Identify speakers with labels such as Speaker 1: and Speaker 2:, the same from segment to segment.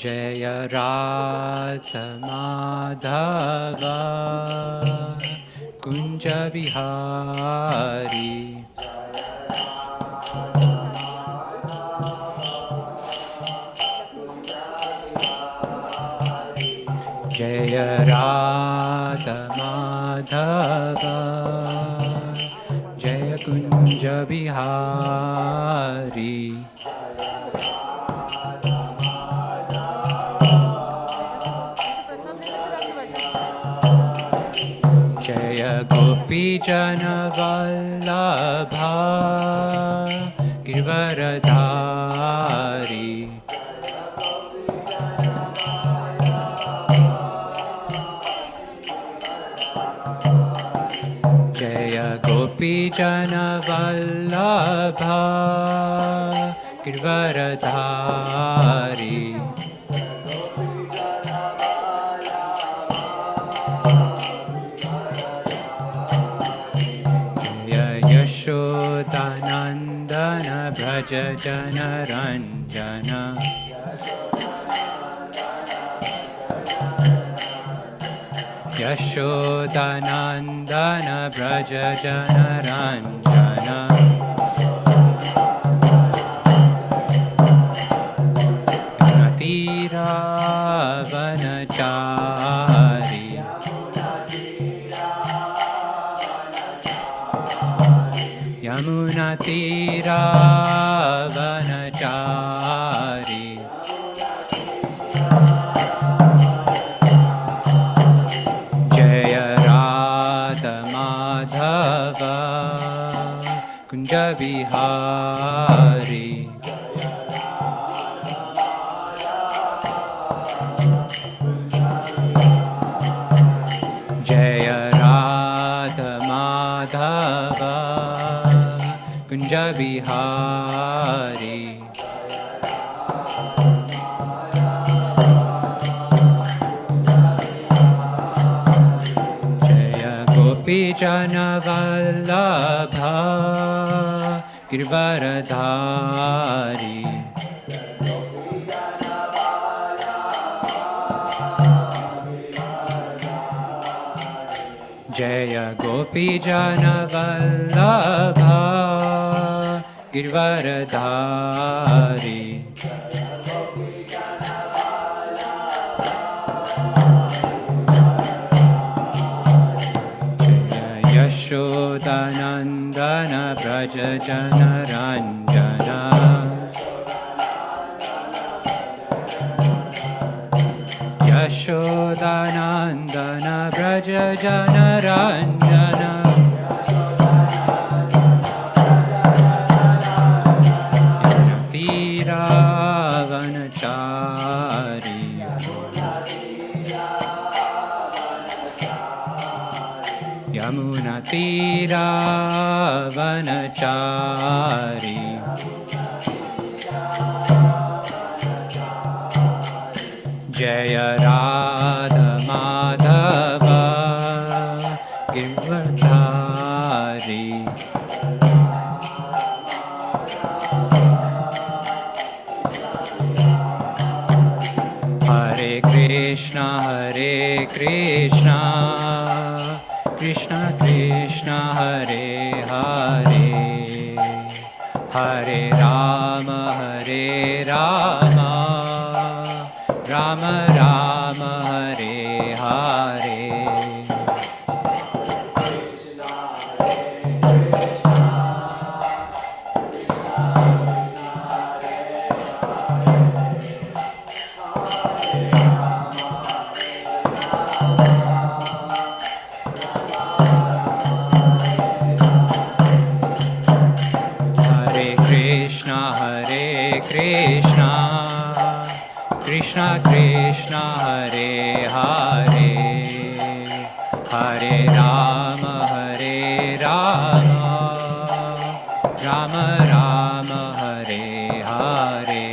Speaker 1: Jaya Radha Madhava Kunja Vihari Jaya Radha Madhava Jaya Kunja Vihari Jaya Gopi Jana Vallabha Girvaradhari Jaya Gopi Jana Vallabha Girvaradhari Yashodanandana Braja Janaranjana Yashodanandana Braja Janaranjana Natiravanachari Yamuna Tiravanachari Jaya Radha Madhava Kunja Vihari Jaya Radha Madhava Kunja Vihari Jaya Gopi Jana Vallabha Girvaradhari Jaya Gopi Jana Vallabha Girvaradhari Jaya Yashodanandana Braja Janaranjana Yashodanandana Braja Janaranjana Tiravanachari Yamuna Tiravanachari Jaya Radha Madhava Girvardhari Hare Krishna Krishna Krishna Hare Hare Hare Rama Rama Rama Hare Hare Krishna Krishna Hare Hare Hare Rama Rama Rama Hare Hare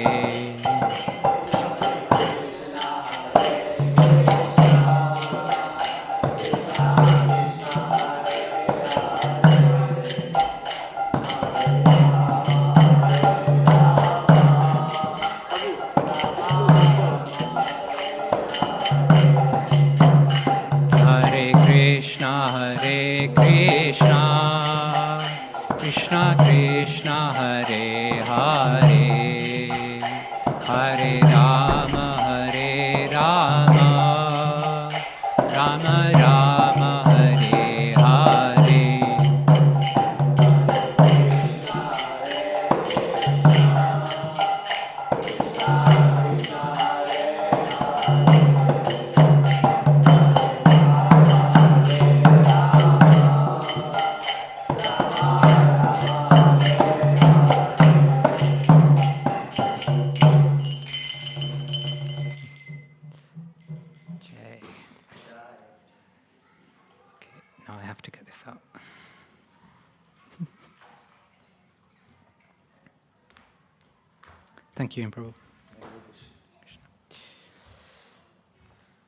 Speaker 1: Thank you, Prabhu.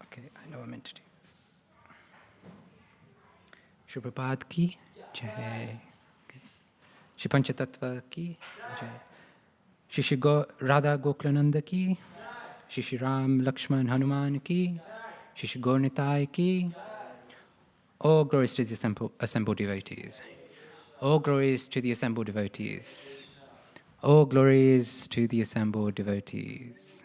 Speaker 1: Okay, I know I'm meant to do this. Shri Prabhupada ki jai. Shri Panchatattva ki jai. Shri Radha Gokulananda ki. Shri Ram Lakshman Hanuman ki. Shri Gaur Nitai ki. All glories to the assembled devotees. All glories to the assembled devotees. All glories to the assembled devotees.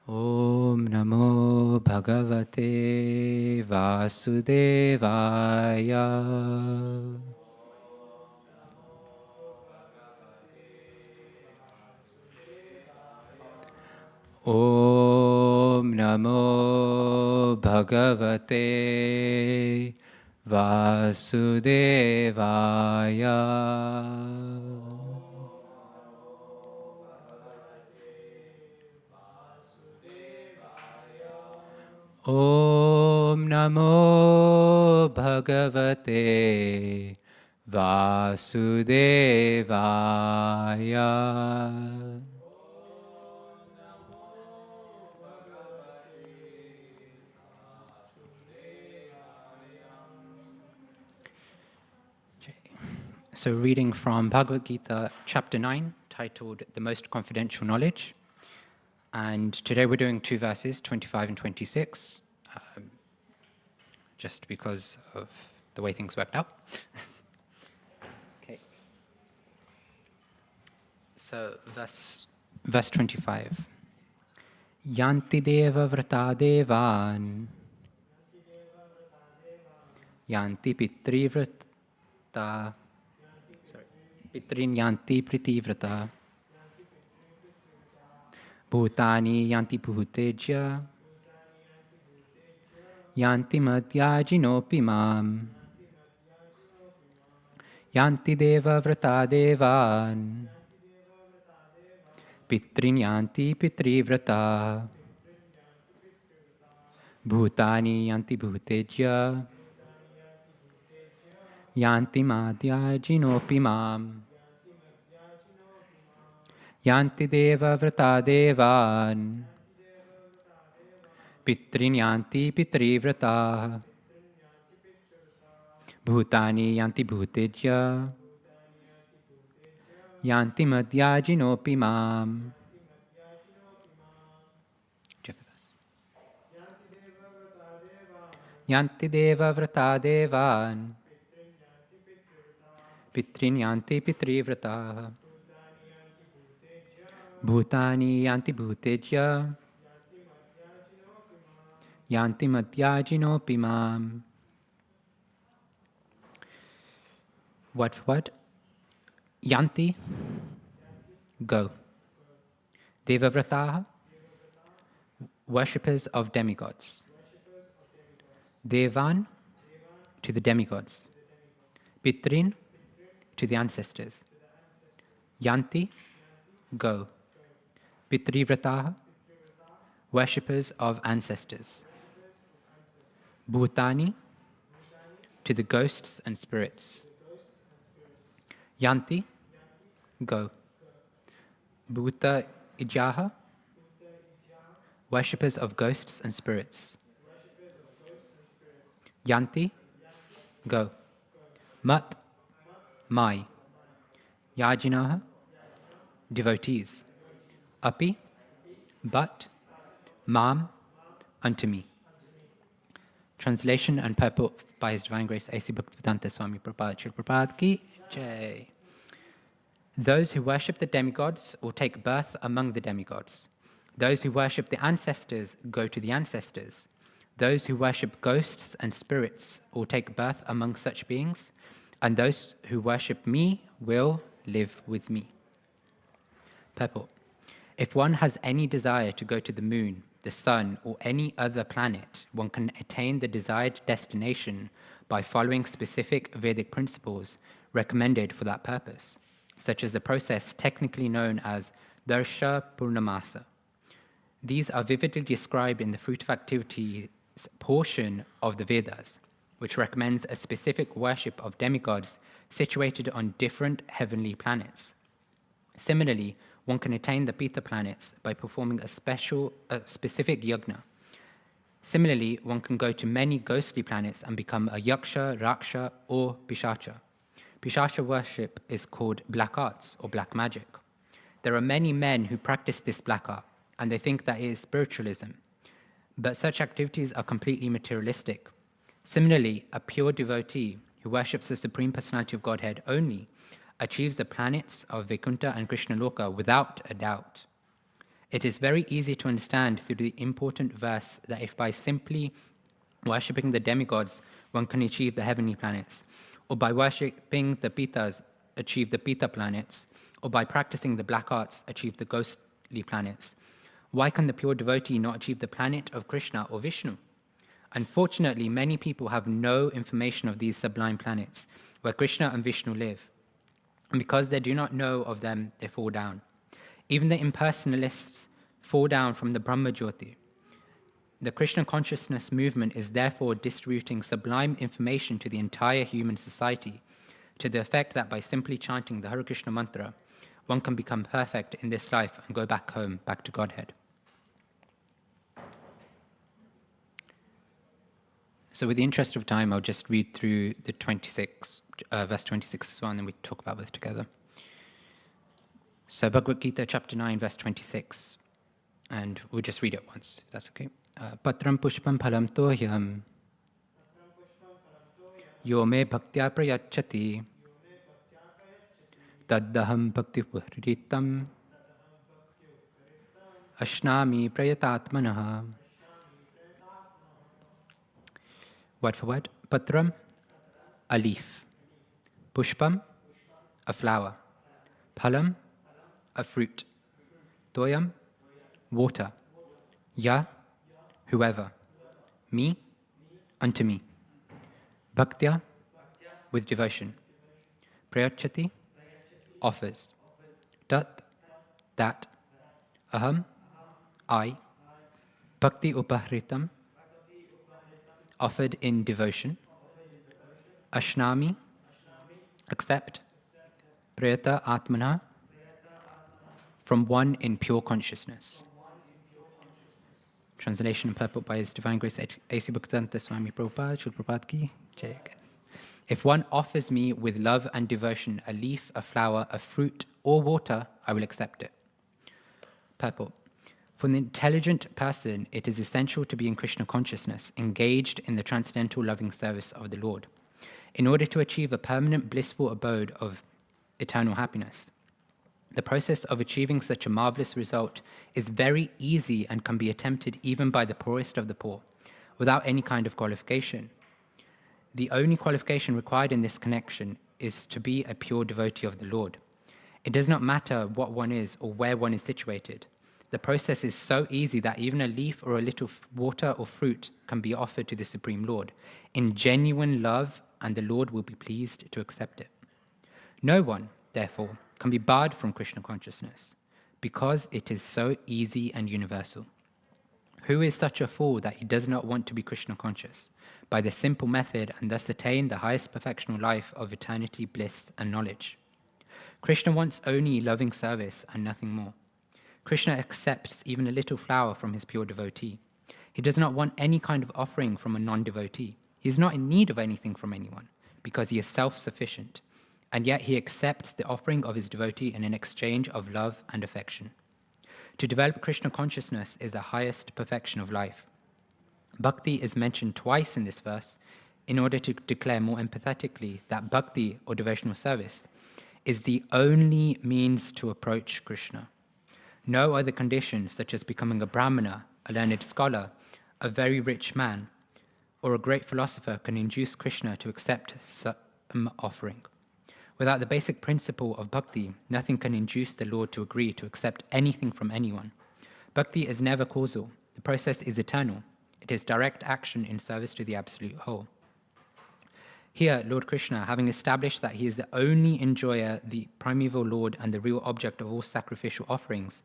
Speaker 1: Om Namo Bhagavate Vasudevaya. Om Namo Bhagavate Vasudevaya. Om Namo Bhagavate Vasudevaya. So reading from Bhagavad Gita, chapter 9, titled The Most Confidential Knowledge. And today we're doing 2 verses, 25 and 26, just because of the way things worked out. Okay. So verse 25. Yanti deva vrata devan. Yanti pitri vrata. Pitrin yanti pritivrata. Bhutani yanti bhuteja. Yanti madhyajinopi mam. Yanti deva vrata devan. Pitrin yanti pitrivrata. Bhutani yanti bhuteja. Yanti madhyajinopi mam. Yanti deva vrata devan. Pitrin yanti pitrivrata. Bhutani yanti bhuteja. Yanti madhyajinopi mam. Yanti deva vrata devan. Pitrin yanti pitrivrata. Bhutani yanti bhuteja. Yanti madhyajinopi mam. Word for word. Yanti, go. Devavrataha, worshippers of demigods. Devan, to the demigods. Pitrin, to the ancestors. Yanti, go. Pitrivrataha, worshippers of ancestors. Bhutani, to the ghosts and spirits. Yanti, go. Bhuta ijaha, worshippers of ghosts and spirits. Yanti, go. Mat, my. Yajinaha, devotees. Api, but. Mam, unto me. Translation and purport by His Divine Grace A.C. Bhaktivedanta Swami Prabhupada. Shri Prabhupada ki jai. Those who worship the demigods will take birth among the demigods. Those who worship the ancestors go to the ancestors. Those who worship ghosts and spirits will take birth among such beings. And those who worship me will live with me. Purport. If one has any desire to go to the moon, the sun, or any other planet, one can attain the desired destination by following specific Vedic principles recommended for that purpose, such as the process technically known as Darsha Purnamasa. These are vividly described in the Fruit of Activities portion of the Vedas, which recommends a specific worship of demigods situated on different heavenly planets. Similarly, one can attain the Pita planets by performing a specific yajna. Similarly, one can go to many ghostly planets and become a yaksha, raksha, or pishacha. Pishacha worship is called black arts or black magic. There are many men who practice this black art, and they think that it is spiritualism. But such activities are completely materialistic. Similarly, a pure devotee who worships the Supreme Personality of Godhead only achieves the planets of Vaikuntha and Krishna Loka without a doubt. It is very easy to understand through the important verse that if by simply worshipping the demigods one can achieve the heavenly planets, or by worshipping the Pitas achieve the Pita planets, or by practicing the black arts achieve the ghostly planets, why can the pure devotee not achieve the planet of Krishna or Vishnu? Unfortunately, many people have no information of these sublime planets where Krishna and Vishnu live. And because they do not know of them, they fall down. Even the impersonalists fall down from the Brahma Jyoti. The Krishna consciousness movement is therefore distributing sublime information to the entire human society, to the effect that by simply chanting the Hare Krishna mantra, one can become perfect in this life and go back home, back to Godhead. So with the interest of time, I'll just read through the verse 26 as well, and then we talk about both together. So Bhagavad Gita, chapter 9, verse 26, and we'll just read it once, if that's okay. Patram pushpam phalam tohyam yo me bhaktya prayachati taddaham bhakti upahritam ashnami prayatatmanaha. Word for word. Patram, a leaf. Pushpam, a flower. Phalam, a fruit. Toyam, water. Ya, whoever. Me, unto me. Bhaktya, with devotion. Prayachati, offers. Tat, that. Aham, I. Bhakti upahritam, offered in devotion. Ashnami, accept. Prayata atmana, from one in pure consciousness. Translation and purport by His Divine Grace A.C. Bhaktivedanta Swami Prabhupada, Srila Prabhupada Ki Jai. If one offers me with love and devotion a leaf, a flower, a fruit, or water, I will accept it. Purport. For an intelligent person, it is essential to be in Krishna consciousness, engaged in the transcendental loving service of the Lord, in order to achieve a permanent blissful abode of eternal happiness. The process of achieving such a marvelous result is very easy and can be attempted even by the poorest of the poor, without any kind of qualification. The only qualification required in this connection is to be a pure devotee of the Lord. It does not matter what one is or where one is situated. The process is so easy that even a leaf or a little water or fruit can be offered to the Supreme Lord in genuine love, and the Lord will be pleased to accept it. No one, therefore, can be barred from Krishna consciousness because it is so easy and universal. Who is such a fool that he does not want to be Krishna conscious by the simple method and thus attain the highest perfectional life of eternity, bliss, and knowledge? Krishna wants only loving service and nothing more. Krishna accepts even a little flower from his pure devotee. He does not want any kind of offering from a non-devotee. He is not in need of anything from anyone because he is self-sufficient, and yet he accepts the offering of his devotee in an exchange of love and affection. To develop Krishna consciousness is the highest perfection of life. Bhakti is mentioned twice in this verse in order to declare more emphatically that bhakti, or devotional service, is the only means to approach Krishna. No other condition, such as becoming a brahmana, a learned scholar, a very rich man, or a great philosopher, can induce Krishna to accept some offering. Without the basic principle of bhakti, nothing can induce the Lord to agree to accept anything from anyone. Bhakti is never causal. The process is eternal. It is direct action in service to the Absolute Whole. Here, Lord Krishna, having established that he is the only enjoyer, the primeval Lord, and the real object of all sacrificial offerings,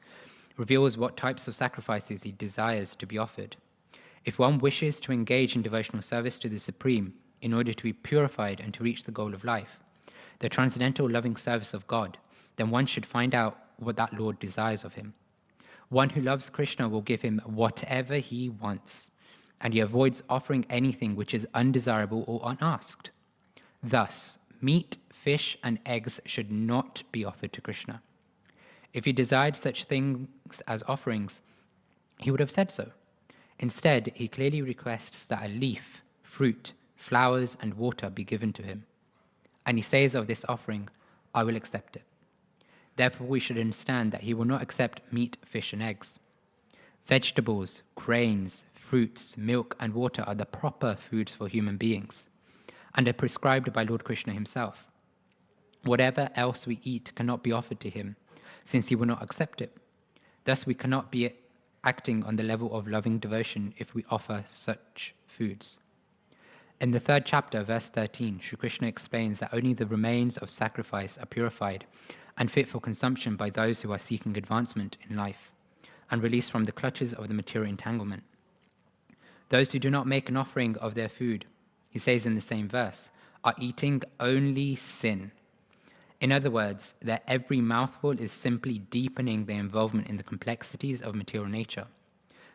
Speaker 1: reveals what types of sacrifices he desires to be offered. If one wishes to engage in devotional service to the Supreme in order to be purified and to reach the goal of life, the transcendental loving service of God, then one should find out what that Lord desires of him. One who loves Krishna will give him whatever he wants, and he avoids offering anything which is undesirable or unasked. Thus, meat, fish, and eggs should not be offered to Krishna. If he desired such things as offerings, he would have said so. Instead, he clearly requests that a leaf, fruit, flowers, and water be given to him. And he says of this offering, I will accept it. Therefore, we should understand that he will not accept meat, fish, and eggs. Vegetables, grains, fruits, milk, and water are the proper foods for human beings, and are prescribed by Lord Krishna himself. Whatever else we eat cannot be offered to him, since he will not accept it. Thus, we cannot be acting on the level of loving devotion if we offer such foods. In the 3rd chapter, verse 13, Sri Krishna explains that only the remains of sacrifice are purified and fit for consumption by those who are seeking advancement in life and released from the clutches of the material entanglement. Those who do not make an offering of their food, he says in the same verse, are eating only sin. In other words, their every mouthful is simply deepening their involvement in the complexities of material nature.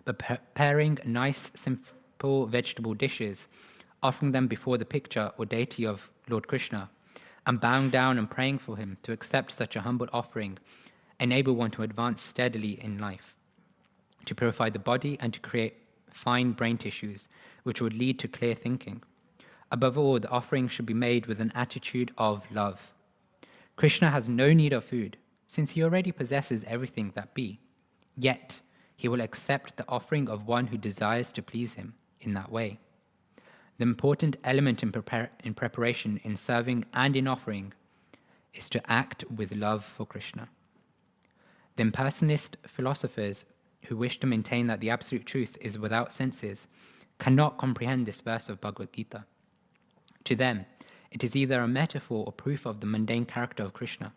Speaker 1: But preparing nice, simple vegetable dishes, offering them before the picture or deity of Lord Krishna, and bowing down and praying for him to accept such a humble offering, enable one to advance steadily in life, to purify the body and to create fine brain tissues, which would lead to clear thinking. Above all, the offering should be made with an attitude of love. Krishna has no need of food, since he already possesses everything that be. Yet, he will accept the offering of one who desires to please him in that way. The important element in preparation, in serving, and in offering is to act with love for Krishna. The impersonalist philosophers who wish to maintain that the absolute truth is without senses cannot comprehend this verse of Bhagavad Gita. To them, it is either a metaphor or proof of the mundane character of Krishna,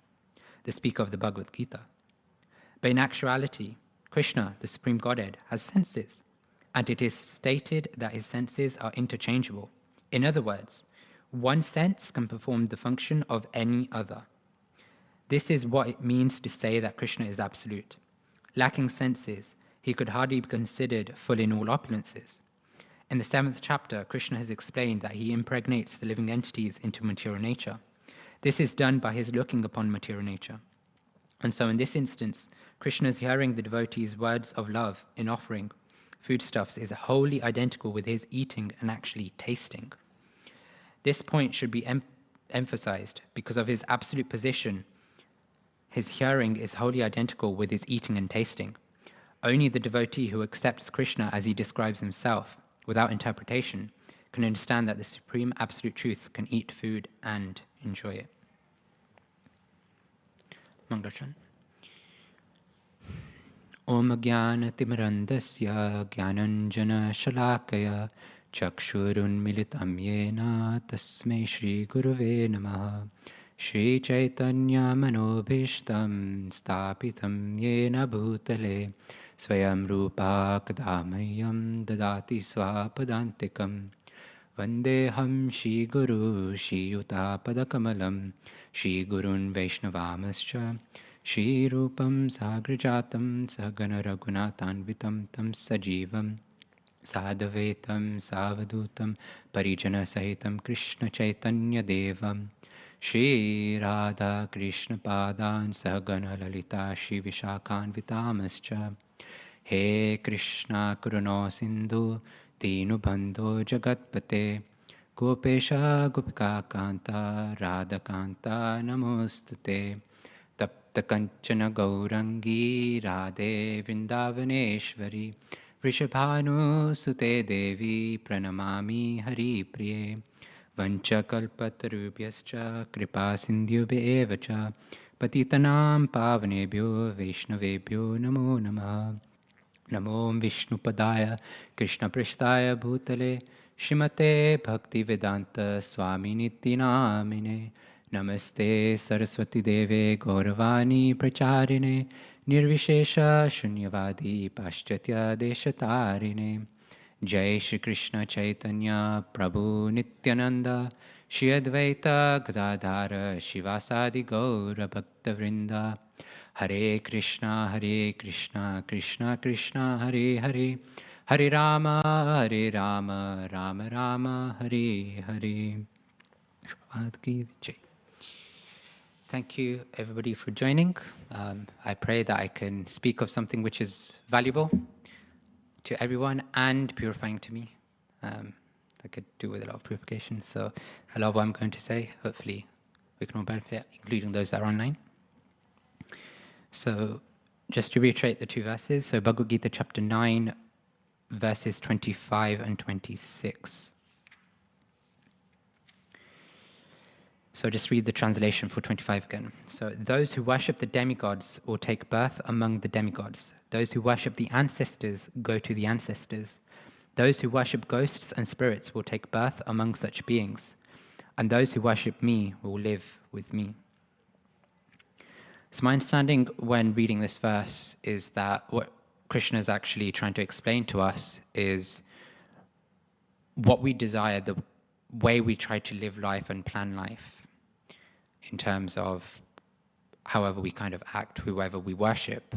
Speaker 1: the speaker of the Bhagavad Gita. But in actuality, Krishna, the Supreme Godhead, has senses, and it is stated that his senses are interchangeable. In other words, one sense can perform the function of any other. This is what it means to say that Krishna is absolute. Lacking senses, he could hardly be considered full in all opulences. In the 7th chapter, Krishna has explained that he impregnates the living entities into material nature. This is done by his looking upon material nature. And so in this instance, Krishna's hearing the devotees' words of love in offering foodstuffs is wholly identical with his eating and actually tasting. This point should be emphasized because of his absolute position. His hearing is wholly identical with his eating and tasting. Only the devotee who accepts Krishna as he describes himself, without interpretation, can understand that the supreme absolute truth can eat food and enjoy it. Mangalachan. Om Jnana Timirandasya Jnananjana Shalakaya Chakshurun Militam Yena Tasmai Shri Gurave Namaha Shri Chaitanya Manobhishtam Stapitam Yena Bhutale Swayam Rupa Kadamayam Dadati Swapadantikam Vandeham Shri Guru Shri Yuta Padakamalam Shri Gurun Vaishnavamascha Shri Rupam Sagrajatam Sagana Raghunathanvitam Tam Sajivam Sadhavetam Savadutam Parijana Sahitam Krishna Chaitanya Devam Shri Radha Krishna Padan Sagana Lalita Shri Vishakhan Vitamascha He Krishna Karuna Sindhu Dinu Bandho Jagatpate Gopesha Gopika Kanta Radha Kanta Namostute Tapta Kanchana Gaurangi Radhe Vrindavaneshwari Vrishabhanu Sute Devi Pranamami Hari Priye Vanchakalpatarubhyascha Kripa Sindhyubhe Evacha Patitanam Pavanebhyo Vaishnavebhyo Namo Namah Namo Vishnupadaya Krishna Prishtaya Bhutale Shrimate Bhaktivedanta Swami Nityanamine Namaste Saraswati Deve Gauravani Pracharine Nirvishesha Shunyavadi Paschatya Deshatarine Jai Shri Krishna Chaitanya Prabhu Nityananda Shri Advaita Gadadhara Shivasadi Gaura Bhakta Vrinda. Hare Krishna, Krishna Krishna, Hare Hare. Hare Rama, Rama Rama, Hare Hare. Bhagavad Gita. Thank you, everybody, for joining. I pray that I can speak of something which is valuable to everyone and purifying to me. I could do with a lot of purification. So a lot of what I'm going to say, hopefully we can all benefit, including those that are online. So just to reiterate the two verses, so Bhagavad Gita chapter 9, verses 25 and 26. So just read the translation for 25 again. So those who worship the demigods will take birth among the demigods. Those who worship the ancestors go to the ancestors. Those who worship ghosts and spirits will take birth among such beings. And those who worship me will live with me. So my understanding when reading this verse is that what Krishna is actually trying to explain to us is what we desire, the way we try to live life and plan life, in terms of however we kind of act, whoever we worship,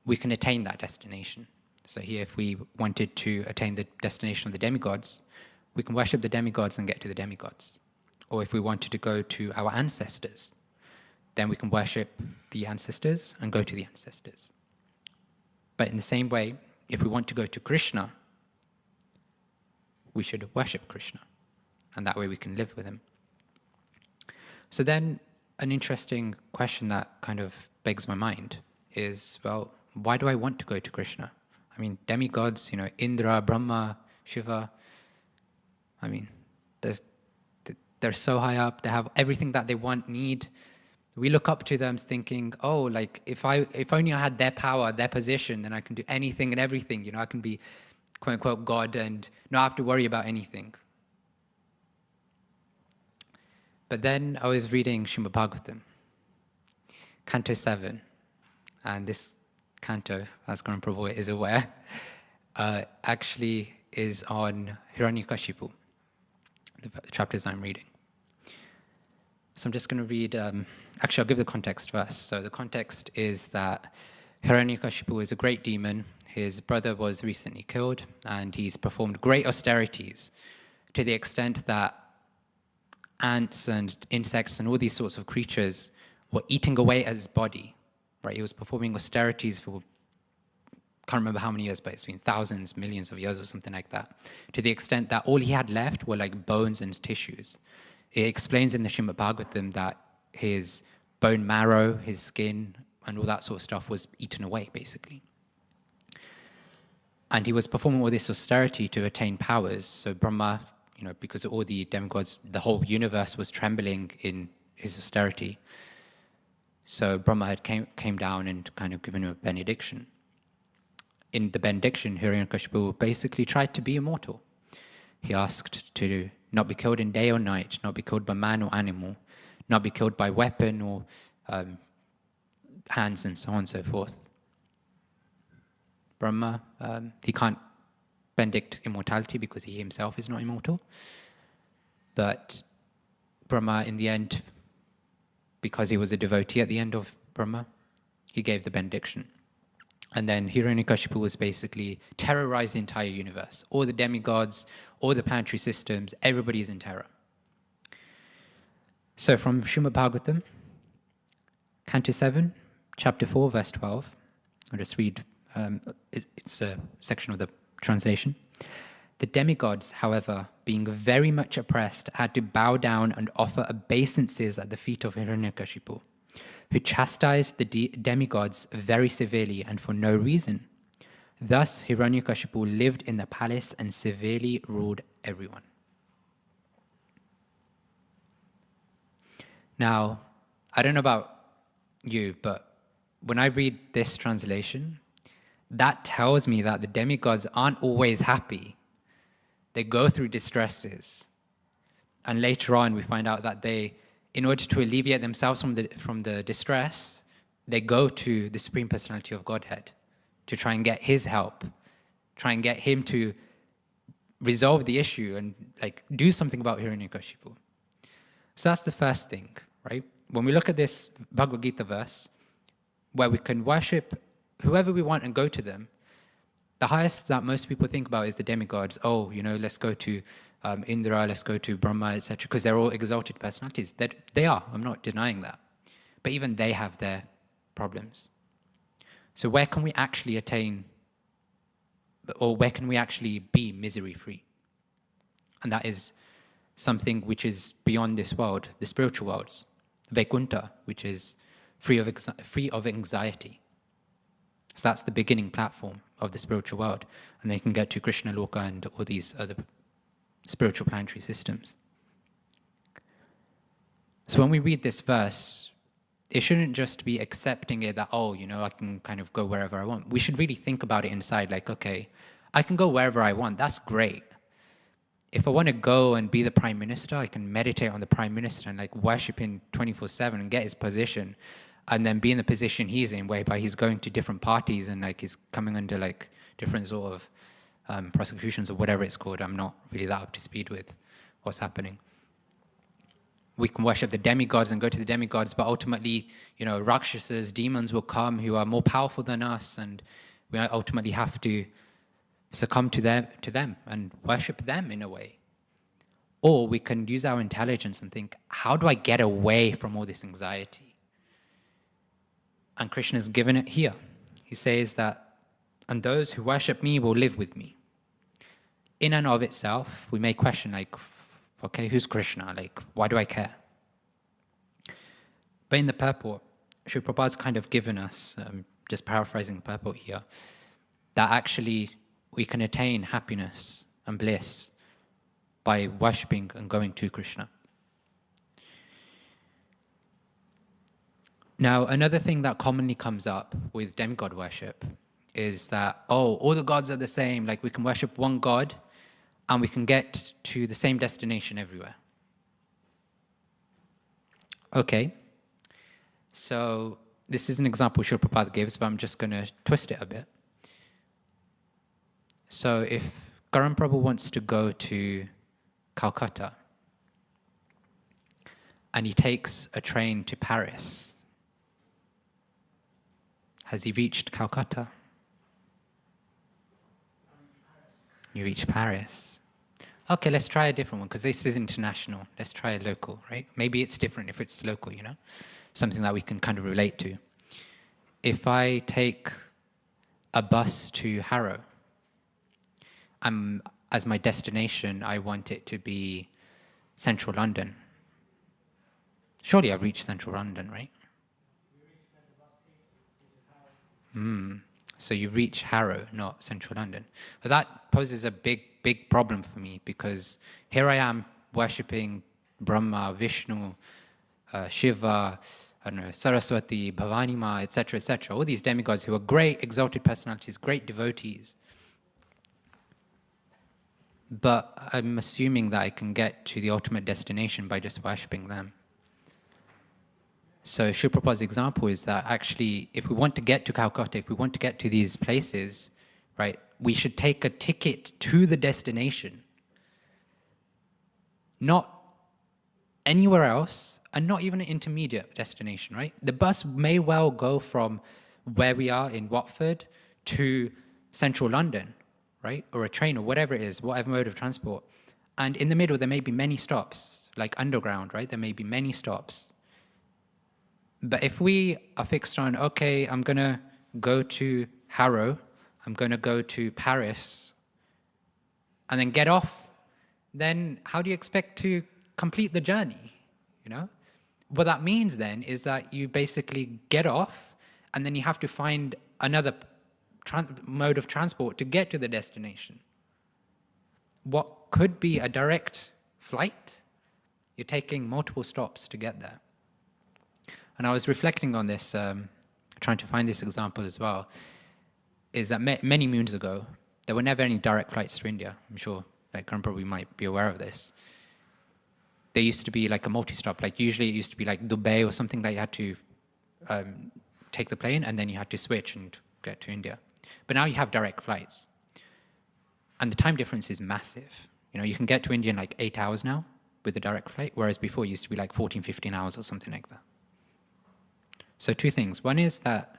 Speaker 1: we can attain that destination. So here, if we wanted to attain the destination of the demigods, we can worship the demigods and get to the demigods. Or if we wanted to go to our ancestors, then we can worship the ancestors and go to the ancestors. But in the same way, if we want to go to Krishna, we should worship Krishna. And that way we can live with him. So then an interesting question that kind of begs my mind is, well, why do I want to go to Krishna? I mean, demigods, Indra, Brahma, Shiva, I mean, they're so high up, they have everything that they want, need. We look up to them thinking, oh, like, if only I had their power, their position, then I can do anything and everything, I can be, quote unquote, God and not have to worry about anything. But then I was reading Srimad Bhagavatam, Canto 7, and this canto, as Karan Prabhu is aware, actually is on Hiranyakashipu, the chapters I'm reading. So I'm just going to read, actually I'll give the context first. So the context is that Hiranyakashipu is a great demon. His brother was recently killed, and he's performed great austerities to the extent that ants and insects and all these sorts of creatures were eating away at his body, right? He was performing austerities for, can't remember how many years, but it's been thousands, millions of years or something like that, to the extent that all he had left were like bones and tissues. It explains in the Srimad Bhagavatam that his bone marrow, his skin, and all that sort of stuff was eaten away, basically. And he was performing all this austerity to attain powers. So Brahma, because of all the demigods, the whole universe was trembling in his austerity. So Brahma had came down and kind of given him a benediction. In the benediction, Hiranyakashipu basically tried to be immortal. He asked to not be killed in day or night, not be killed by man or animal, not be killed by weapon or hands and so on and so forth. Brahma, he can't benedict immortality because he himself is not immortal. But Brahma, in the end, because he was a devotee at the end of Brahma, he gave the benediction. And then Hiranyakashipu was basically terrorized the entire universe. All the demigods, all the planetary systems, everybody's in terror. So from Srimad Bhagavatam, Canto 7, Chapter 4, verse 12, I'll just read, it's a section of the translation. The demigods, however, being very much oppressed, had to bow down and offer obeisances at the feet of Hiranyakashipu, who chastised the demigods very severely and for no reason. Thus, Hiranyakashipu lived in the palace and severely ruled everyone. Now, I don't know about you, but when I read this translation, that tells me that the demigods aren't always happy. They go through distresses. And later on, we find out that they, in order to alleviate themselves from the distress, they go to the Supreme Personality of Godhead to try and get his help, try and get him to resolve the issue and do something about Hiranyakashipu. So that's the first thing, right? When we look at this Bhagavad Gita verse, where we can worship whoever we want and go to them, the highest that most people think about is the demigods. Oh, let's go to Indra, let's go to Brahma, etc., because they're all exalted personalities. They are, I'm not denying that. But even they have their problems. So where can we actually attain, or where can we actually be misery-free? And that is something which is beyond this world, the spiritual worlds. Vaikuntha, which is free of anxiety. So that's the beginning platform of the spiritual world. And they can get to Krishna Loka and all these other spiritual planetary systems. So when we read this verse, it shouldn't just be accepting it that, I can kind of go wherever I want. We should really think about it inside, like, okay, I can go wherever I want. That's great. If I want to go and be the prime minister, I can meditate on the prime minister and like worship him 24/7 and get his position, and then be in the position he's in, whereby he's going to different parties and like he's coming under like different sort of prosecutions or whatever it's called. I'm not really that up to speed with what's happening. We can worship the demigods and go to the demigods, but ultimately, Rakshasas, demons will come who are more powerful than us, and we ultimately have to succumb to them and worship them in a way. Or we can use our intelligence and think, how do I get away from all this anxiety? And Krishna has given it here. He says that, and those who worship me will live with me. In and of itself, we may question like, okay, who's Krishna? Like, why do I care? But in the purport, Srila Prabhupada's kind of given us, just paraphrasing the purport here, that actually we can attain happiness and bliss by worshipping and going to Krishna. Now, another thing that commonly comes up with demigod worship is that, all the gods are the same, like we can worship one god and we can get to the same destination everywhere. Okay, so this is an example Srila Prabhupada gives, but I'm just going to twist it a bit. So if Garam Prabhu wants to go to Calcutta and he takes a train to Paris, has he reached Calcutta? You reach Paris. Okay, let's try a different one, because this is international. Let's try a local, right? Maybe it's different if it's local, something that we can kind of relate to. If I take a bus to Harrow, as my destination, I want it to be central London. Surely I've reached central London, right? So you reach Harrow, not central London. But that poses a big problem for me, because here I am worshipping Brahma, Vishnu, Shiva, Saraswati, Bhavani Ma, etc., all these demigods who are great exalted personalities, great devotees. But I'm assuming that I can get to the ultimate destination by just worshipping them. So Srila Prabhupada's example is that actually, if we want to get to Calcutta, if we want to get to these places, right, we should take a ticket to the destination. Not anywhere else, and not even an intermediate destination, right? The bus may well go from where we are in Watford to central London, right? Or a train or whatever it is, whatever mode of transport. And in the middle, there may be many stops, like underground, right? There may be many stops. But if we are fixed on, okay, I'm going to go to Harrow, I'm going to go to Paris, and then get off, then how do you expect to complete the journey, What that means then is that you basically get off, and then you have to find another mode of transport to get to the destination. What could be a direct flight, you're taking multiple stops to get there. And I was reflecting on this, trying to find this example as well, is that many moons ago, there were never any direct flights to India. I'm sure Karan probably might be aware of this. There used to be like a multi-stop, like usually it used to be like Dubai or something that you had to take the plane and then you had to switch and get to India. But now you have direct flights. And the time difference is massive. You can get to India in like 8 hours now, with the direct flight, whereas before it used to be like 14, 15 hours or something like that. So two things. One is that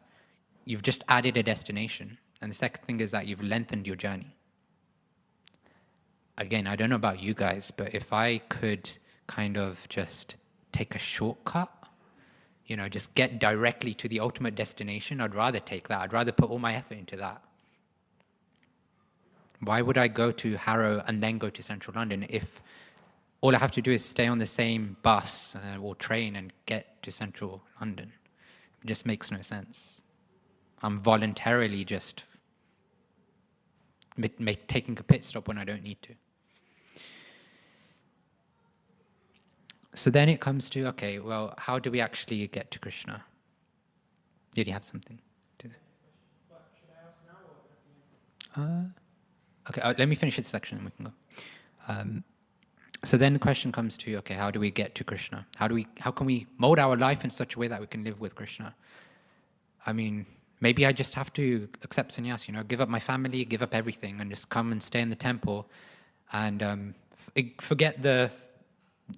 Speaker 1: you've just added a destination, and the second thing is that you've lengthened your journey. Again, I don't know about you guys, but if I could kind of just take a shortcut, just get directly to the ultimate destination, I'd rather take that. I'd rather put all my effort into that. Why would I go to Harrow and then go to central London if all I have to do is stay on the same bus or train and get to central London? It just makes no sense. I'm voluntarily just taking a pit stop when I don't need to. So then it comes to, okay, well, how do we actually get to Krishna? Did you have something to say?
Speaker 2: Should I ask now or at the end?
Speaker 1: Okay, let me finish this section and we can go. So then the question comes to, okay, how do we get to Krishna? How can we mold our life in such a way that we can live with Krishna? I mean, maybe I just have to accept sannyas, give up my family, give up everything, and just come and stay in the temple and forget the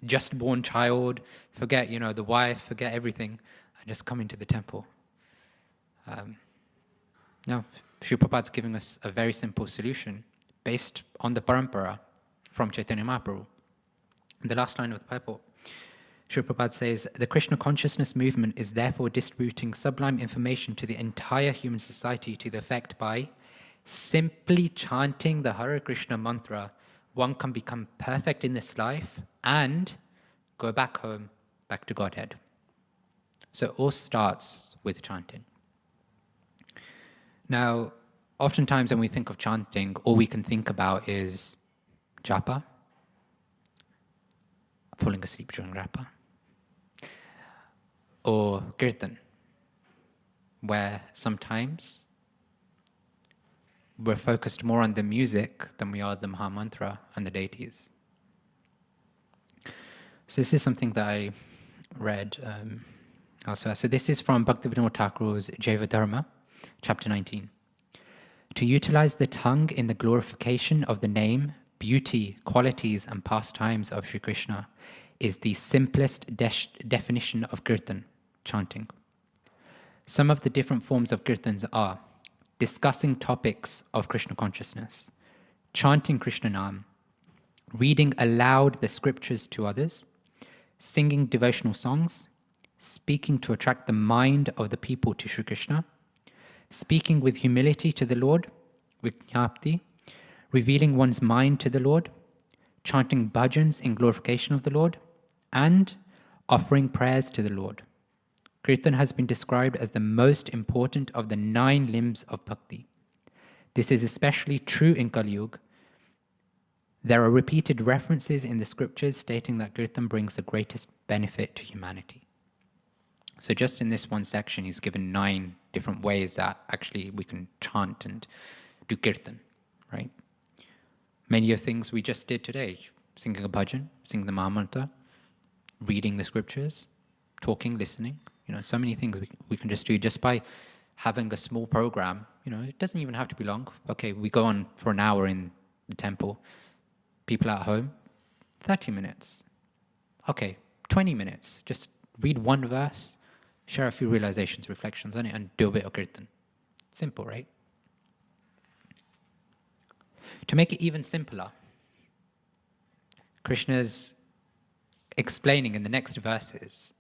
Speaker 1: just born child, forget, the wife, forget everything, and just come into the temple. No, Srila Prabhupada's giving us a very simple solution based on the parampara from Chaitanya Mahaprabhu. In the last line of the purport, Srila Prabhupada says, the Krishna consciousness movement is therefore distributing sublime information to the entire human society to the effect by simply chanting the Hare Krishna mantra, one can become perfect in this life and go back home, back to Godhead. So it all starts with chanting. Now, oftentimes when we think of chanting, all we can think about is japa, falling asleep during japa, or kirtan, where sometimes we're focused more on the music than we are the Mahamantra and the deities. So this is something that I read elsewhere. So this is from Bhaktivedanta Thakur's Jaiva Dharma, chapter 19. To utilize the tongue in the glorification of the name, beauty, qualities, and pastimes of Sri Krishna is the simplest definition of kirtan, chanting. Some of the different forms of kirtans are discussing topics of Krishna consciousness, chanting Krishna Nam, reading aloud the scriptures to others, singing devotional songs, speaking to attract the mind of the people to Sri Krishna, speaking with humility to the Lord, Vijñapti, revealing one's mind to the Lord, chanting bhajans in glorification of the Lord, and offering prayers to the Lord. Kirtan has been described as the most important of the 9 limbs of bhakti. This is especially true in Kali Yuga. There are repeated references in the scriptures stating that Kirtan brings the greatest benefit to humanity. So just in this one section, he's given 9 different ways that actually we can chant and do Kirtan, right? Many of the things we just did today, singing a bhajan, singing the Mahamantra, reading the scriptures, talking, listening, so many things we can just do just by having a small program. It doesn't even have to be long. Okay, we go on for an hour in the temple. People at home, 30 minutes. Okay, 20 minutes. Just read one verse, share a few realizations, reflections on it, and do a bit of kirtan. Simple, right? To make it even simpler, Krishna's explaining in the next verses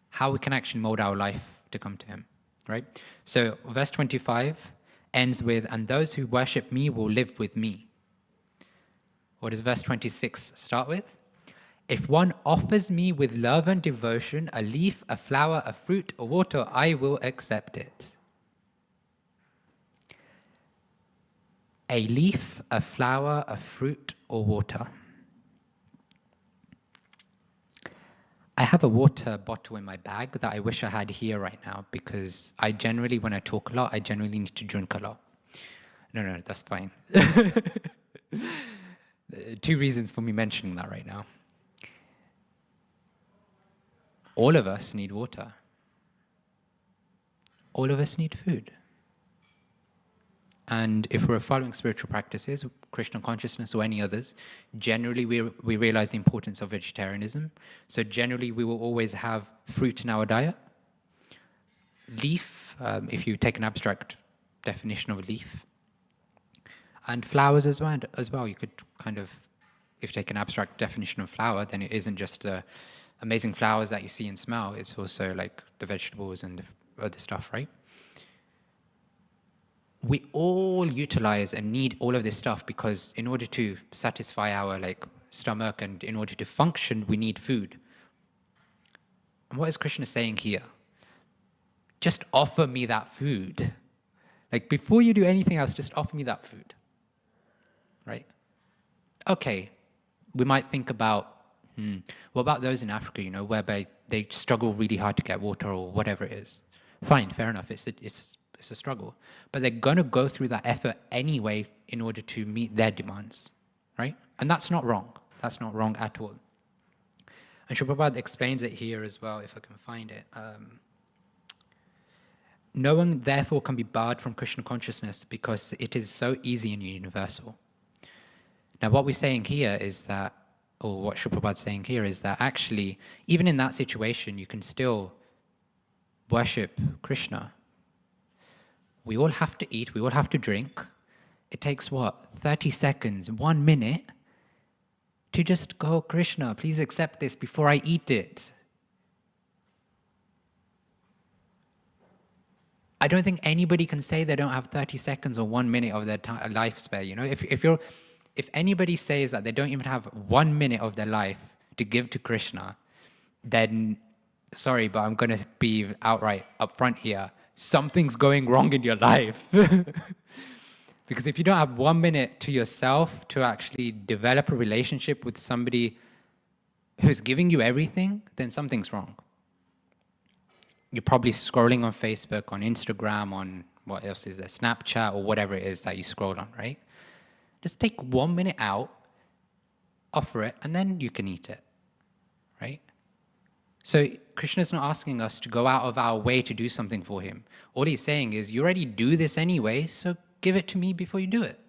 Speaker 1: how we can actually mold our life to come to him, right? So verse 25 ends with, and those who worship me will live with me. What does verse 26 start with? If one offers me with love and devotion a leaf, a flower, a fruit, or water, I will accept it. A leaf, a flower, a fruit, or water. I have a water bottle in my bag that I wish I had here right now because I generally, when I talk a lot, I generally need to drink a lot. No, that's fine. 2 reasons for me mentioning that right now. All of us need water. All of us need food. And if we're following spiritual practices, Krishna consciousness or any others, generally we realize the importance of vegetarianism. So generally we will always have fruit in our diet. Leaf, if you take an abstract definition of a leaf. And flowers as well. You could kind of, if you take an abstract definition of flower, then it isn't just the amazing flowers that you see and smell. It's also like the vegetables and the other stuff, right? We all utilize and need all of this stuff because in order to satisfy our like stomach and in order to function, we need food. And what is Krishna saying here? Just offer me that food. Like before you do anything else, just offer me that food, right? Okay, we might think about, what about those in Africa, whereby they struggle really hard to get water or whatever it is. Fine, fair enough, it's a struggle. But they're going to go through that effort anyway in order to meet their demands, right? And that's not wrong. That's not wrong at all. And Srila Prabhupada explains it here as well, if I can find it. No one, therefore, can be barred from Krishna consciousness because it is so easy and universal. Now, what we're saying here is that, or what Srila Prabhupada is saying here is that actually, even in that situation, you can still worship Krishna. We all have to eat, we all have to drink. It takes what, 30 seconds, 1 minute to just go, Krishna, please accept this before I eat it. I don't think anybody can say they don't have 30 seconds or 1 minute of their life spare. If anybody says that they don't even have 1 minute of their life to give to Krishna, then sorry, but I'm going to be outright upfront here. Something's going wrong in your life. Because if you don't have 1 minute to yourself to actually develop a relationship with somebody who's giving you everything, then something's wrong. You're probably scrolling on Facebook, on Instagram, on what else is there, Snapchat, or whatever it is that you scroll on, right? Just take 1 minute out, offer it, and then you can eat it, right? So Krishna's not asking us to go out of our way to do something for him. All he's saying is, you already do this anyway, so give it to me before you do it.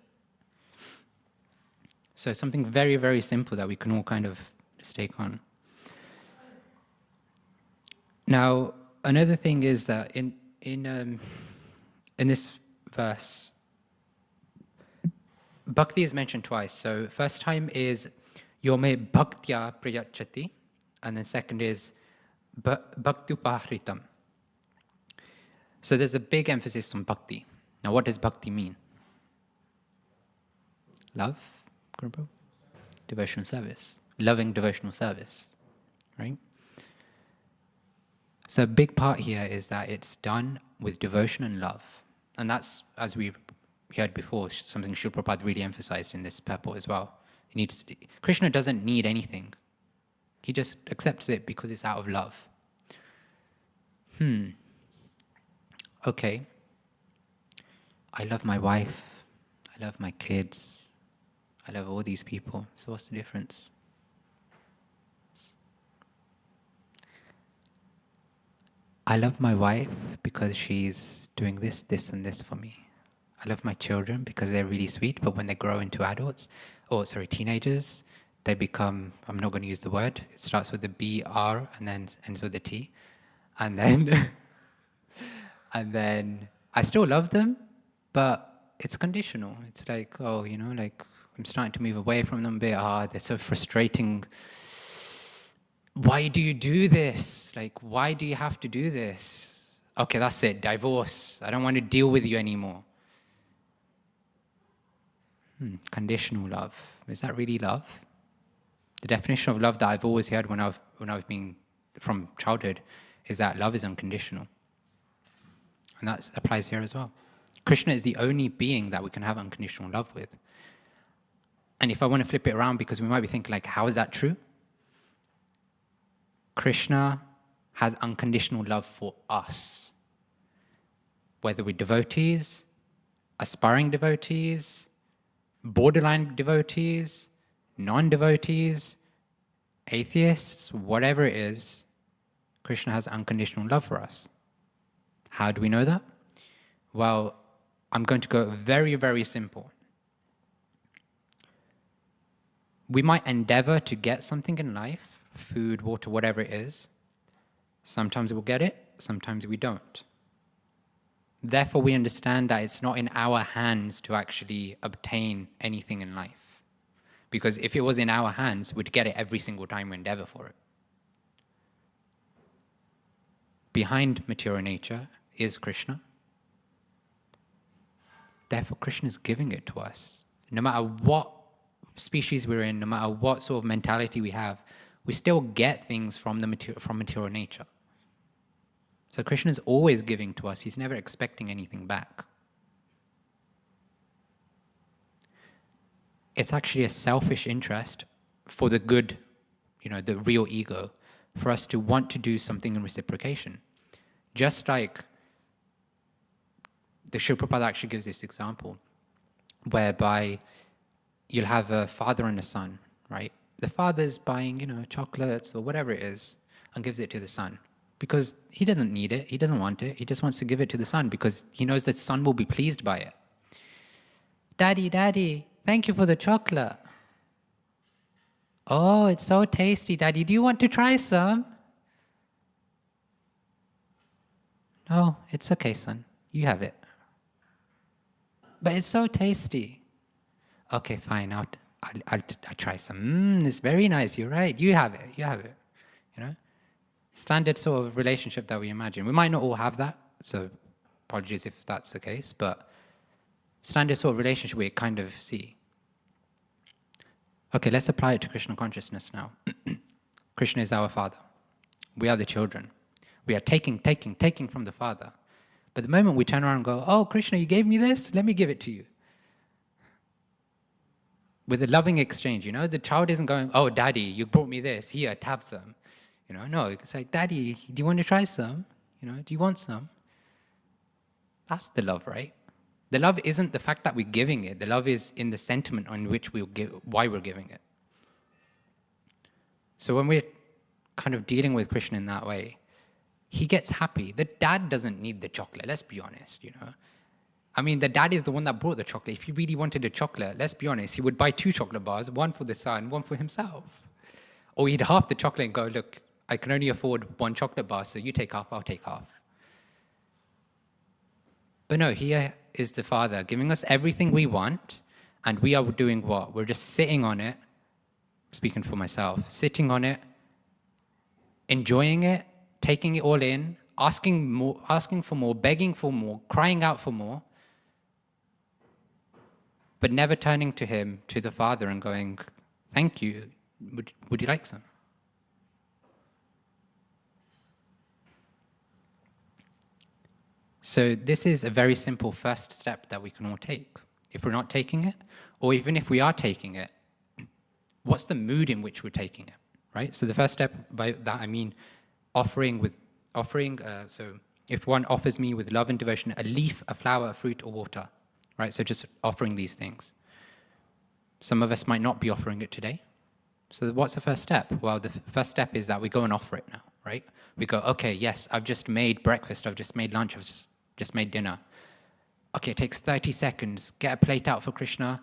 Speaker 1: So something very, very simple that we can all kind of just take on. Now, another thing is that in this verse, bhakti is mentioned twice. So first time is yome bhaktya prayachati, and then second is bhaktupahritam. So there's a big emphasis on bhakti. Now what does bhakti mean? Love, Guru Prabhu? Devotional service. Loving devotional service, right? So a big part here is that it's done with devotion and love. And that's, as we heard before, something Srila Prabhupada really emphasized in this purport as well. Krishna doesn't need anything. He just accepts it because it's out of love. Okay. I love my wife. I love my kids. I love all these people. So what's the difference? I love my wife because she's doing this, this, and this for me. I love my children because they're really sweet, but when they grow into teenagers, they become, I'm not going to use the word, it starts with the B-R and then ends with the T. And then, and then I still love them, but it's conditional. It's like, I'm starting to move away from them a bit. They're so frustrating. Why do you do this? Why do you have to do this? Okay, that's it, divorce. I don't want to deal with you anymore. Conditional love. Is that really love? The definition of love that I've always heard when I've been from childhood is that love is unconditional. And that applies here as well. Krishna is the only being that we can have unconditional love with. And if I want to flip it around, because we might be thinking how is that true? Krishna has unconditional love for us. Whether we're devotees, aspiring devotees, borderline devotees, non-devotees, atheists, whatever it is, Krishna has unconditional love for us. How do we know that? Well, I'm going to go very, very simple. We might endeavor to get something in life, food, water, whatever it is. Sometimes we'll get it, sometimes we don't. Therefore, we understand that it's not in our hands to actually obtain anything in life. Because if it was in our hands, we'd get it every single time we endeavor for it. Behind material nature is Krishna. Therefore, Krishna is giving it to us. No matter what species we're in, no matter what sort of mentality we have, we still get things from material nature. So Krishna is always giving to us. He's never expecting anything back. It's actually a selfish interest for the good, the real ego, for us to want to do something in reciprocation. Just like the Srila Prabhupada actually gives this example, whereby you'll have a father and a son, right? The father's buying, chocolates or whatever it is, and gives it to the son. Because he doesn't need it, he doesn't want it, he just wants to give it to the son because he knows that the son will be pleased by it. Daddy, thank you for the chocolate. Oh, it's so tasty, Daddy. Do you want to try some? No, it's okay, son. You have it. But it's so tasty. Okay, fine. I'll try some. It's very nice. You're right. You have it. Standard sort of relationship that we imagine. We might not all have that, so apologies if that's the case, but standard sort of relationship we kind of see. Okay, let's apply it to Krishna consciousness now. Krishna is our father. We are the children. We are taking from the father. But the moment we turn around and go, oh, Krishna, you gave me this? Let me give it to you. With a loving exchange, the child isn't going, oh, Daddy, you brought me this. Here, have some. No, it's like, Daddy, do you want to try some? Do you want some? That's the love, right? The love isn't the fact that we're giving it. The love is in the sentiment on which why we're giving it. So when we're kind of dealing with Krishna in that way, he gets happy. The dad doesn't need the chocolate, let's be honest, I mean, the dad is the one that brought the chocolate. If he really wanted a chocolate, let's be honest, he would buy 2 chocolate bars, one for the son, one for himself. Or he'd half the chocolate and go, look, I can only afford 1 chocolate bar, so you take half, I'll take half. But no, here is the Father giving us everything we want, and we are doing what? We're just sitting on it, speaking for myself, sitting on it, enjoying it, taking it all in, asking for more, begging for more, crying out for more, but never turning to him, to the Father, and going, thank you, would you like some? So this is a very simple first step that we can all take. If we're not taking it, or even if we are taking it, what's the mood in which we're taking it, right? So the first step, by that I mean offering. So if one offers me with love and devotion a leaf, a flower, a fruit, or water, right? So just offering these things. Some of us might not be offering it today. So what's the first step? Well, the first step is that we go and offer it now, right? We go, okay, yes, I've just made breakfast, I've just made lunch, I've just made dinner. Okay, it takes 30 seconds. Get a plate out for Krishna,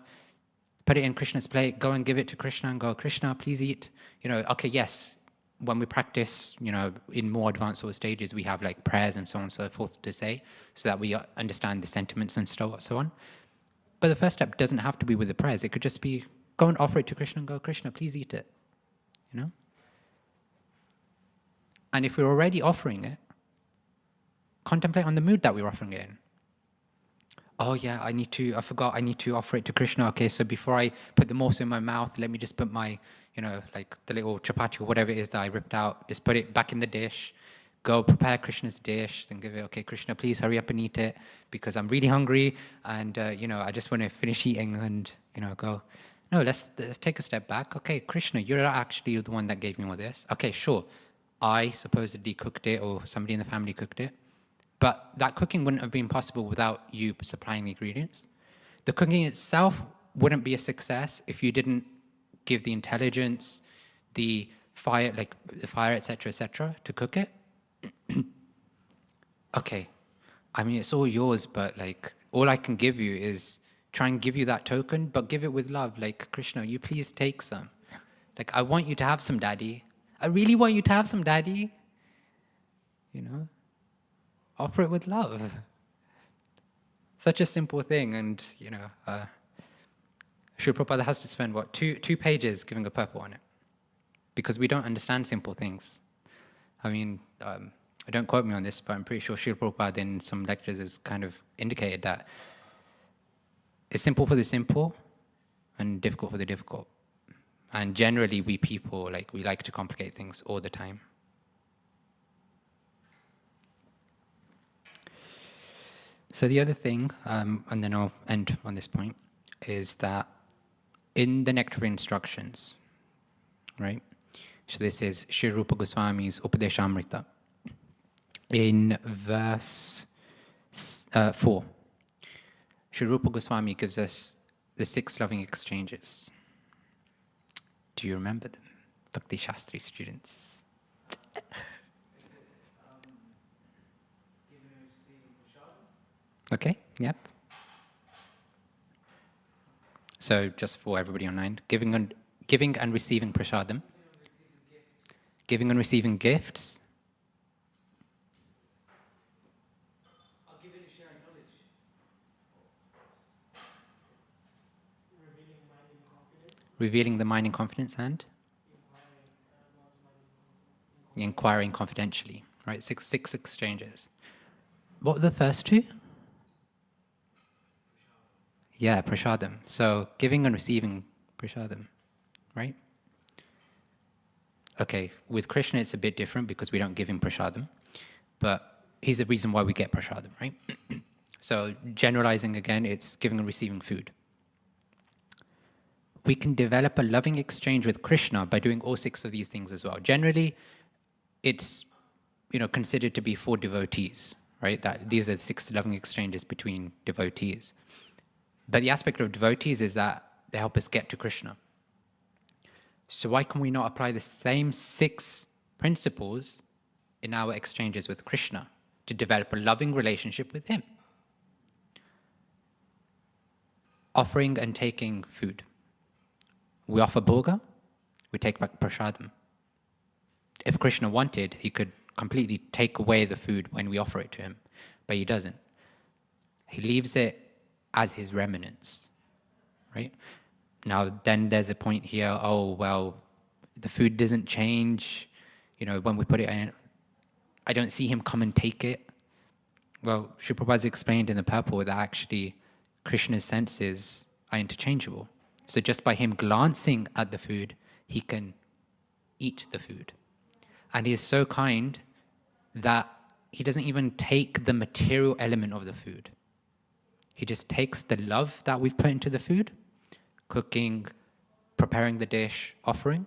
Speaker 1: put it in Krishna's plate, go and give it to Krishna and go, Krishna, please eat. Okay, yes, when we practice, in more advanced sort of stages, we have like prayers and so on and so forth to say, so that we understand the sentiments and so on. But the first step doesn't have to be with the prayers. It could just be, go and offer it to Krishna and go, Krishna, please eat it. And if we're already offering it, contemplate on the mood that we're offering it in. Oh yeah, I forgot, I need to offer it to Krishna. Okay, so before I put the morsel in my mouth, let me just put my, like the little chapati or whatever it is that I ripped out, just put it back in the dish, go prepare Krishna's dish, then give it, okay, Krishna, please hurry up and eat it because I'm really hungry and, I just want to finish eating and, go. No, let's take a step back. Okay, Krishna, you're actually the one that gave me all this. Okay, sure, I supposedly cooked it or somebody in the family cooked it. But that cooking wouldn't have been possible without you supplying the ingredients. The cooking itself wouldn't be a success if you didn't give the intelligence, the fire, etc., to cook it. Okay, I mean, it's all yours, but like, all I can give you is try and give you that token, but give it with love. Like, Krishna, you please take some. Like, I want you to have some, Daddy. I really want you to have some, Daddy. You know? Offer it with love. Such a simple thing, and, you know, Srila Prabhupada has to spend, what, two pages giving a purport on it. Because we don't understand simple things. I mean, don't quote me on this, but I'm pretty sure Srila Prabhupada in some lectures has kind of indicated that it's simple for the simple and difficult for the difficult. And generally, we people, like, we like to complicate things all the time. So the other thing, and then I'll end on this point, is that in the Nectar Instructions, right? So this is Sri Rupa Goswami's Upadeshamrita. In verse 4, Sri Rupa Goswami gives us the 6 loving exchanges. Do you remember them, Bhakti Shastri students? Okay, yep. So just for everybody online, giving and receiving prasadam, giving and receiving gifts, revealing the mind in confidence, and inquiring confidentially, right? Six exchanges. What were the first 2? Yeah, prasadam. So giving and receiving prasadam, right? Okay, with Krishna it's a bit different because we don't give him prasadam, but he's the reason why we get prasadam, right? So generalizing again, it's giving and receiving food. We can develop a loving exchange with Krishna by doing all 6 of these things as well. Generally, it's, you know, considered to be for devotees, right? That these are the 6 loving exchanges between devotees. But the aspect of devotees is that they help us get to Krishna. So why can we not apply the same 6 principles in our exchanges with Krishna to develop a loving relationship with him? Offering and taking food. We offer bhoga, we take back prasadam. If Krishna wanted, he could completely take away the food when we offer it to him, but he doesn't. He leaves it as his remnants, right? Now, then there's a point here, oh, well, the food doesn't change, you know, when we put it in, I don't see him come and take it. Well, Srila Prabhupada's explained in the purport that actually Krishna's senses are interchangeable. So just by him glancing at the food, he can eat the food. And he is so kind that he doesn't even take the material element of the food. He just takes the love that we've put into the food, cooking, preparing the dish, offering,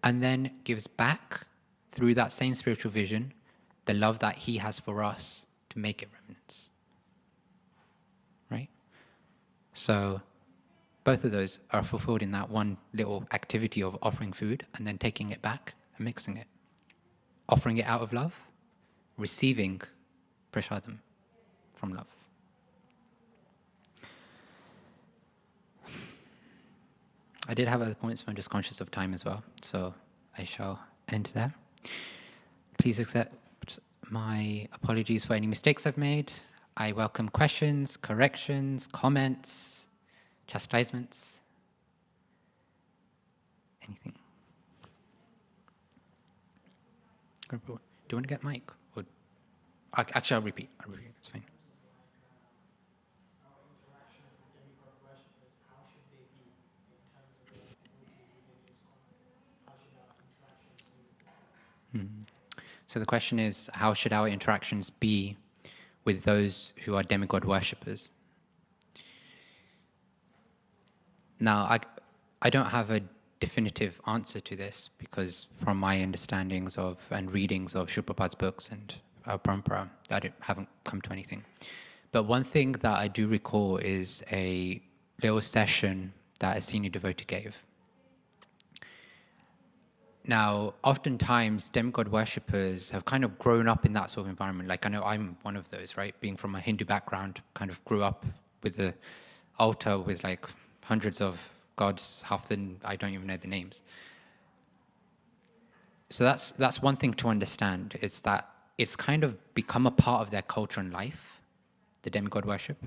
Speaker 1: and then gives back through that same spiritual vision the love that he has for us to make it remnants. Right? So both of those are fulfilled in that one little activity of offering food and then taking it back and mixing it. Offering it out of love, receiving prasadam from love. I did have other points, but I'm just conscious of time as well, so I shall end there. Please accept my apologies for any mistakes I've made. I welcome questions, corrections, comments, chastisements, anything. Do you want to get mic? Or, actually, I'll repeat. It's fine.
Speaker 2: Our interactions with demigod worshippers, how should they be in terms of their devotees within ISKCON? How should our interactions be?
Speaker 1: So the question is, how should our interactions be with those who are demigod worshippers? Now, I don't have a definitive answer to this because from my understandings of and readings of Srila Prabhupada's books and our parampara, I haven't come to anything. But one thing that I do recall is a little session that a senior devotee gave. Now, oftentimes, demigod worshippers have kind of grown up in that sort of environment. Like, I know I'm one of those, right? Being from a Hindu background, kind of grew up with the altar with like hundreds of gods, half them I don't even know the names. So that's one thing to understand, is that it's kind of become a part of their culture and life, the demigod worship.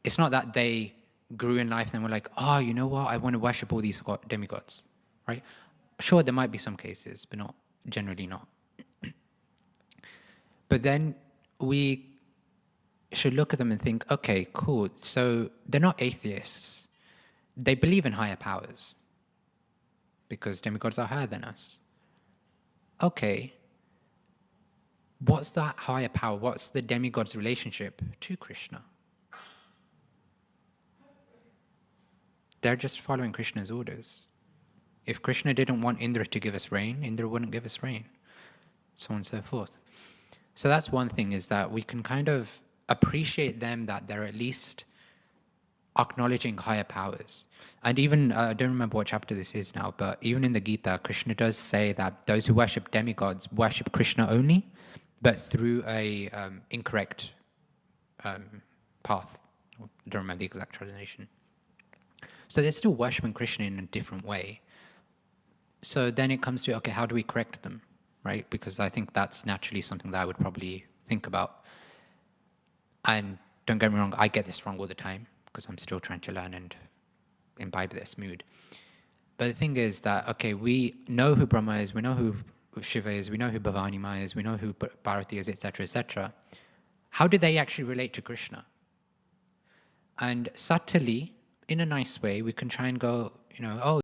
Speaker 1: It's not that they grew in life and were like, oh, you know what, I want to worship all these demigods, right? Sure, there might be some cases, but not generally not. But then we should look at them and think, okay, cool, so they're not atheists. They believe in higher powers because demigods are higher than us. Okay, what's that higher power? What's the demigod's relationship to Krishna? They're just following Krishna's orders. If Krishna didn't want Indra to give us rain, Indra wouldn't give us rain, so on and so forth. So that's one thing, is that we can kind of appreciate them, that they're at least acknowledging higher powers. And even, I don't remember what chapter this is now, but even in the Gita, Krishna does say that those who worship demigods worship Krishna only, but through a incorrect path. I don't remember the exact translation. So they're still worshipping Krishna in a different way. So then it comes to, okay, how do we correct them, right? Because I think that's naturally something that I would probably think about. And don't get me wrong, I get this wrong all the time, because I'm still trying to learn and imbibe this mood. But the thing is that, okay, we know who Brahma is, we know who Shiva is, we know who Bhavani Ma is, we know who Bharati is, etc., etc. How do they actually relate to Krishna? And subtly, in a nice way, we can try and go, oh,